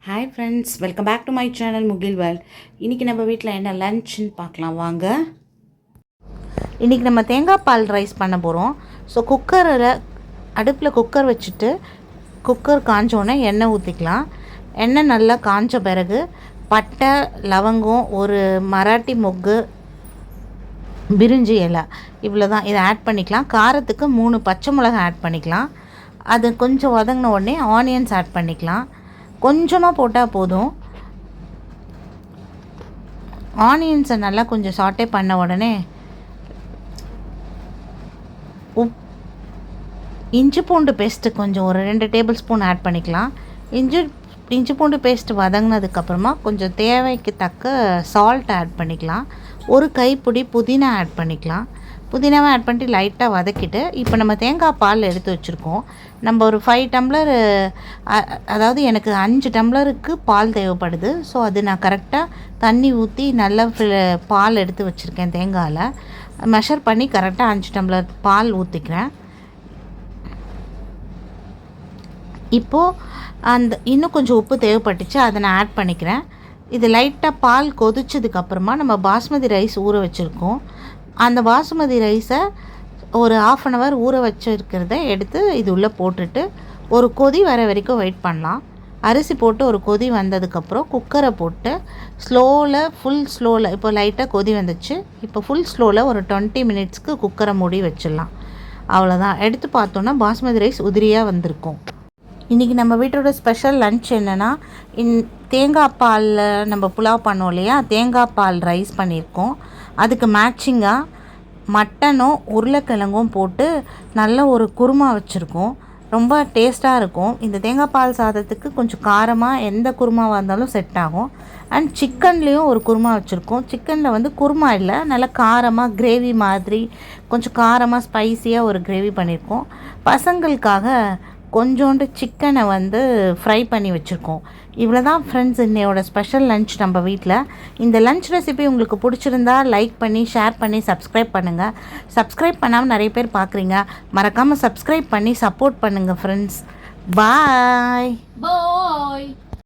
Hi friends, welcome back to my channel Mugil world. இன்றைக்கி நம்ம வீட்டில் என்ன லன்ச்னு பார்க்கலாம் வாங்க. இன்றைக்கி நம்ம தேங்காய் பால் ரைஸ் பண்ண போகிறோம். ஸோ அடுப்பில் குக்கர் வச்சுட்டு குக்கர் காஞ்சோடனே எண்ணெய் ஊற்றிக்கலாம். எண்ணெய் நல்லா காஞ்ச பிறகு பட்டை, லவங்கம், ஒரு மராட்டி மொக்கு, பிரிஞ்சி இலை, இவ்வளோ தான். இதை ஆட் பண்ணிக்கலாம். காரத்துக்கு 3 பச்சை மிளகாய் ஆட் பண்ணிக்கலாம். அது கொஞ்சம் வதங்கின உடனே ஆனியன்ஸ் ஆட் பண்ணிக்கலாம். கொஞ்சமாக போட்டால் போதும். ஆனியன்ஸை நல்லா கொஞ்சம் சாட்டே பண்ண உடனே இஞ்சி பூண்டு பேஸ்ட்டு கொஞ்சம் ஒரு 2 டேபிள் ஸ்பூன் ஆட் பண்ணிக்கலாம். இஞ்சி பூண்டு பேஸ்ட்டு வதங்கினதுக்கப்புறமா கொஞ்சம் தேவைக்கு தக்க சால்ட் ஆட் பண்ணிக்கலாம். ஒரு கைப்பிடி புதினா ஆட் பண்ணிக்கலாம். புதினாவை ஆட் பண்ணிட்டு லைட்டாக வதக்கிட்டு இப்போ நம்ம தேங்காய் பால் எடுத்து வச்சுருக்கோம். நம்ம ஒரு 5 டம்ளர், அதாவது எனக்கு 5 டம்ளருக்கு பால் தேவைப்படுது. ஸோ அது நான் கரெக்டாக தண்ணி ஊற்றி நல்லா பால் எடுத்து வச்சுருக்கேன். தேங்காயில் மெஷர் பண்ணி கரெக்டாக 5 டம்ளர் பால் ஊற்றிக்கிறேன். இப்போது இன்னும் கொஞ்சம் உப்பு தேவைப்பட்டுச்சு, அதை நான் ஆட் பண்ணிக்கிறேன். இது லைட்டாக பால் கொதிச்சதுக்கப்புறமா நம்ம பாஸ்மதி ரைஸ் ஊற வச்சுருக்கோம். அந்த பாசுமதி ரைஸை ஒரு 1/2 அன் ஹவர் ஊற வச்சுருக்கிறத எடுத்து இது உள்ளே போட்டுட்டு ஒரு கொதி வர வரைக்கும் வெயிட் பண்ணலாம். அரிசி போட்டு ஒரு கொதி வந்ததுக்கப்புறம் குக்கரை போட்டு ஃபுல் ஸ்லோவில் இப்போ லைட்டாக கொதி வந்துச்சு. இப்போ ஃபுல் ஸ்லோவில் ஒரு 20 மினிட்ஸ்க்கு குக்கரை மூடி வச்சிடலாம். அவ்வளோதான். எடுத்து பார்த்தோன்னா பாஸ்மதி ரைஸ் உதிரியாக வந்திருக்கும். இன்றைக்கி நம்ம வீட்டோட ஸ்பெஷல் லன்ச் என்னென்னா, தேங்காய் பாலில் நம்ம புலாவ் பண்ணோம் இல்லையா, தேங்காய் பால் ரைஸ் பண்ணியிருக்கோம். அதுக்கு மேட்சிங்காக மட்டனும் உருளைக்கிழங்கும் போட்டு நல்ல ஒரு குருமா வச்சுருக்கோம். ரொம்ப டேஸ்ட்டாக இருக்கும். இந்த தேங்காய் பால் சாதத்துக்கு கொஞ்சம் காரமாக எந்த குருமாவாக இருந்தாலும் செட் ஆகும். அண்ட் சிக்கன்லேயும் ஒரு குருமா வச்சுருக்கோம். சிக்கனில் குருமா இல்லை, நல்லா காரமாக கிரேவி மாதிரி கொஞ்சம் காரமாக ஸ்பைஸியாக ஒரு கிரேவி பண்ணியிருக்கோம். பசங்களுக்காக கொஞ்சோண்டு சிக்கனை ஃப்ரை பண்ணி வச்சுருக்கோம். இவ்வளோ தான் ஃப்ரெண்ட்ஸ் இன்னையோட ஸ்பெஷல் லன்ச் நம்ம வீட்டில். இந்த லன்ச் ரெசிபி உங்களுக்கு பிடிச்சிருந்தா லைக் பண்ணி, ஷேர் பண்ணி, சப்ஸ்கிரைப் பண்ணுங்கள். சப்ஸ்கிரைப் பண்ணாமல் நிறைய பேர் பார்க்குறீங்க. மறக்காமல் சப்ஸ்கிரைப் பண்ணி சப்போர்ட் பண்ணுங்கள் ஃப்ரெண்ட்ஸ். பாய்.